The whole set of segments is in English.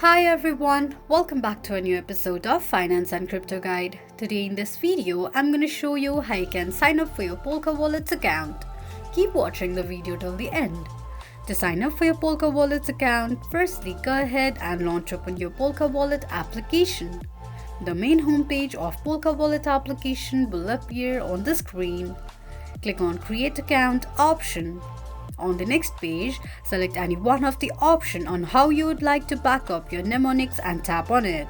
Hi everyone, welcome back to a new episode of Finance and Crypto Guide. Today in this video, I'm going to show you how you can sign up for your Polkawallet account. Keep watching the video till the end. To sign up for your Polkawallet account, firstly go ahead and launch open your Polkawallet application. The main homepage of Polkawallet application will appear on the screen. Click on Create Account option. On the next page, select any one of the options on how you would like to back up your mnemonics and tap on it.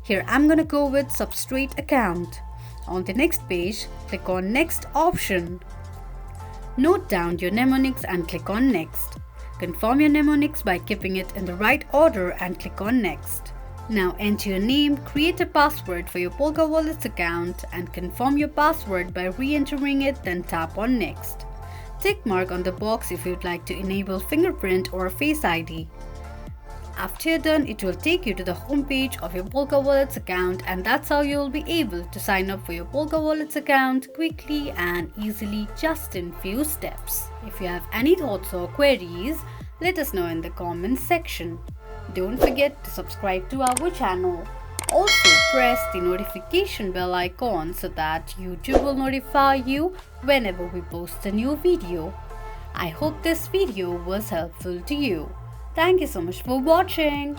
Here I'm gonna go with Substrate account. On the next page, click on Next option. Note down your mnemonics and click on Next. Confirm your mnemonics by keeping it in the right order and click on Next. Now enter your name, create a password for your Polkawallet account and confirm your password by re-entering it, then tap on Next. Tick mark on the box if you'd like to enable fingerprint or Face ID. After you're done, it will take you to the home page of your Polkawallet account, and that's how you'll be able to sign up for your Polkawallet account quickly and easily, just in few steps. If you have any thoughts or queries, let us know in the comments section. Don't forget to subscribe to our channel. Also press the notification bell icon so that YouTube will notify you whenever we post a new video. I hope this video was helpful to you. Thank you so much for watching.